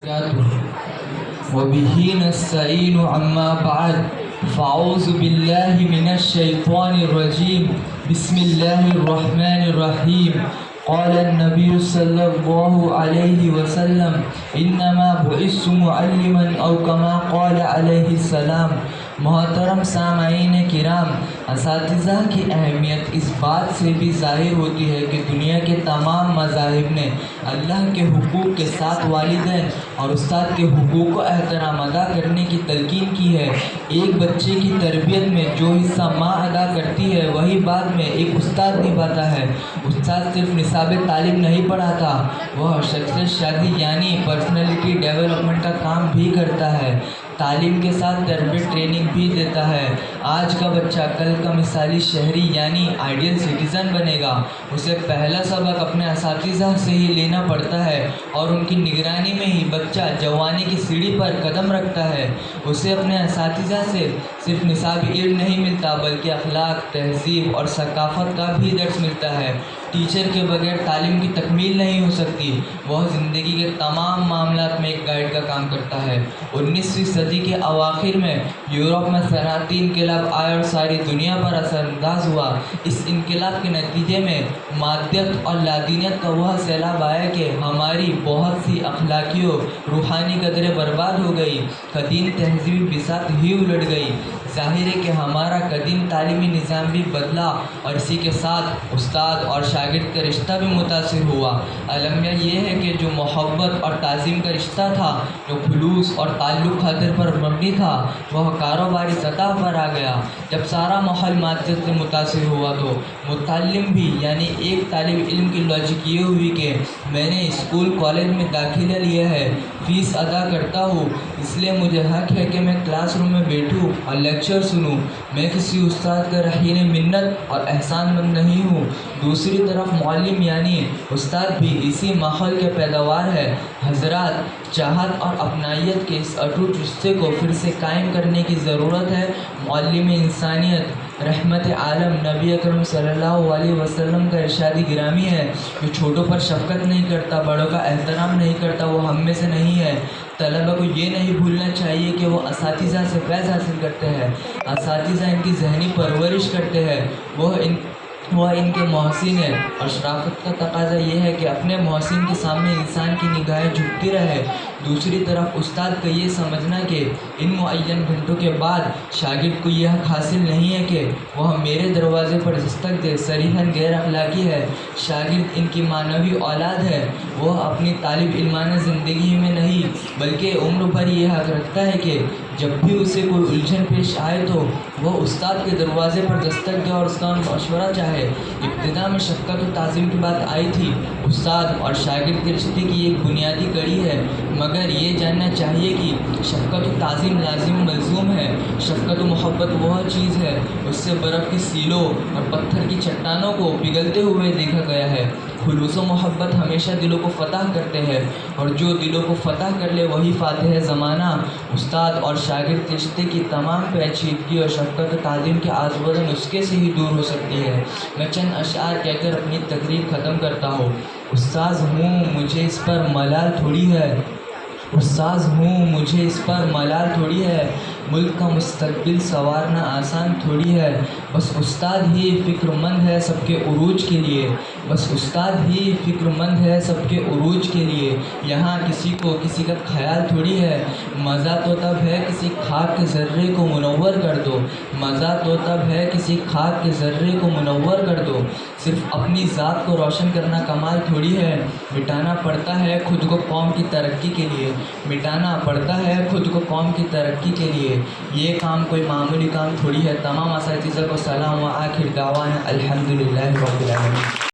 وبه نستعين عما بعد فأعوذ بالله من الشيطان الرجيم بسم الله الرحمن الرحيم قال النبي صلى الله عليه وسلم انما بعثت معلما او كما قال علیہ السلام۔ محترم سامعین کرام، اساتذہ کی اہمیت اس بات سے بھی ظاہر ہوتی ہے کہ دنیا کے تمام مذاہب نے اللہ کے حقوق کے ساتھ والدین اور استاد کے حقوق و احترام ادا کرنے کی تلقین کی ہے۔ ایک بچے کی تربیت میں جو حصہ ماں ادا کرتی ہے وہی بعد میں ایک استاد نبھاتا ہے۔ استاد صرف نصاب تعلیم نہیں پڑھاتا، وہ شخصیت شادی یعنی پرسنالٹی ڈیولپمنٹ کا کام بھی کرتا ہے۔ تعلیم کے ساتھ تربیت ٹریننگ بھی دیتا ہے۔ آج کا بچہ کل کا مثالی شہری یعنی آئیڈیل سٹیزن بنے گا۔ اسے پہلا سبق اپنے اساتذہ سے ہی لینا پڑتا ہے اور ان کی نگرانی میں ہی بچہ جوانی کی سیڑھی پر قدم رکھتا ہے۔ اسے اپنے اساتذہ سے صرف نصابی علم نہیں ملتا بلکہ اخلاق، تہذیب اور ثقافت کا بھی درس ملتا ہے۔ ٹیچر کے بغیر تعلیم کی تکمیل نہیں ہو سکتی۔ وہ زندگی کے تمام معاملات میں ایک گائیڈ کا کام کرتا ہے۔ 19ویں صدی کے اواخر میں یورپ میں صنعتی انقلاب آیا اور ساری دنیا پر اثر انداز ہوا۔ اس انقلاب کے نتیجے میں مادیت اور لادینیت کا وہ سیلاب آیا کہ ہماری بہت سی اخلاقی و روحانی قدریں برباد ہو گئی، قدیم تہذیبی بساط ہی الٹ گئی۔ ظاہر ہے کہ ہمارا قدیم تعلیمی نظام بھی بدلا اور اسی کے ساتھ استاد اور شاگرد کا رشتہ بھی متاثر ہوا۔ المیہ یہ ہے کہ جو محبت اور تعظیم کا رشتہ تھا، جو خلوص اور تعلق خاطر پر مبنی تھا، وہ کاروباری سطح پر آ گیا۔ جب سارا ماحول مادیت سے متاثر ہوا تو متعلم بھی یعنی ایک طالب علم کی لاجک یہ ہوئی کہ میں نے اسکول کالج میں داخلہ لیا ہے، فیس ادا کرتا ہوں، اس لیے مجھے حق ہے کہ میں کلاس روم میں بیٹھوں اور لیکچر سنوں۔ میں کسی استاد کا رہین منت اور احسان مند نہیں ہوں۔ دوسری طرف معلم یعنی استاد بھی اسی ماحول کے پیداوار ہے۔ حضرات، چاہت اور اپنائیت کے اس اٹوٹ رشتے کو پھر سے قائم کرنے کی ضرورت ہے۔ معلم انسانیت، رحمت عالم نبی اکرم صلی اللہ علیہ وسلم کا ارشاد گرامی ہے، جو چھوٹوں پر شفقت نہیں کرتا، بڑوں کا احترام نہیں کرتا، وہ ہم میں سے نہیں ہے۔ طلبہ کو یہ نہیں بھولنا چاہیے کہ وہ اساتذہ سے فیض حاصل کرتے ہیں، اساتذہ ان کی ذہنی پرورش کرتے ہیں، وہ ان کے محسن ہیں، اور شرافت کا تقاضا یہ ہے کہ اپنے محسن کے سامنے انسان کی نگاہیں جھکتی رہے۔ دوسری طرف استاد کا یہ سمجھنا کہ ان معین گھنٹوں کے بعد شاگرد کو یہ حق حاصل نہیں ہے کہ وہ میرے دروازے پر دستک دے، صریحاً غیر اخلاقی ہے۔ شاگرد ان کی معنوی اولاد ہے، وہ اپنی طالب علمانہ زندگی میں نہیں بلکہ عمر بھر یہ حق رکھتا ہے کہ جب بھی اسے کوئی الجھن پیش آئے تو وہ استاد کے دروازے پر دستک دے اور اس کا مشورہ چاہے۔ ابتدا میں شفقت و تعظیم کی بات آئی تھی۔ استاد اور شاگرد کے رشتے کی ایک بنیادی کڑی ہے، مگر یہ جاننا چاہیے کہ شفقت و تعظیم لازم و ملزوم ہے۔ شفقت و محبت وہ چیز ہے، اس سے برف کی سیلوں اور پتھر کی چٹانوں کو پگھلتے ہوئے دیکھا گیا ہے۔ خلوص و محبت ہمیشہ دلوں کو فتح کرتے ہیں، اور جو دلوں کو فتح کر لے وہی فاتح زمانہ۔ استاد اور شاگرد کے رشتے کی تمام پیچیدگی اور شفقت و تعظیم کے آزمودہ نسخے سے ہی دور ہو سکتی ہے۔ میں چند اشعار کہہ کر اپنی تقریر ختم کرتا ہوں۔ استاذ ہوں، مجھے اس پر ملال تھوڑی ہے، استاذ ہوں، مجھے اس پر ملال تھوڑی ہے، ملک کا مستقبل سنوارنا آسان تھوڑی ہے، بس استاد ہی فکر مند ہے سب کے عروج کے لیے، بس استاد ہی فکر مند ہے سب کے عروج کے لیے۔ یہاں کسی کو کسی کا خیال تھوڑی ہے، مزہ تو تب ہے کسی خاک کے ذرے کو منور کر دو، مزہ تو تب ہے کسی خاک کے ذرے کو منور کر دو۔ صرف اپنی ذات کو روشن کرنا کمال تھوڑی ہے، مٹانا پڑتا ہے خود کو قوم کی ترقی کے لیے، مٹانا پڑتا ہے خود کو قوم کی ترقی کے لیے۔ یہ کام کوئی معمولی کام تھوڑی ہے۔ تمام اساتذہ کو سلام و آخر دعوانا الحمدللہ رب العالمین۔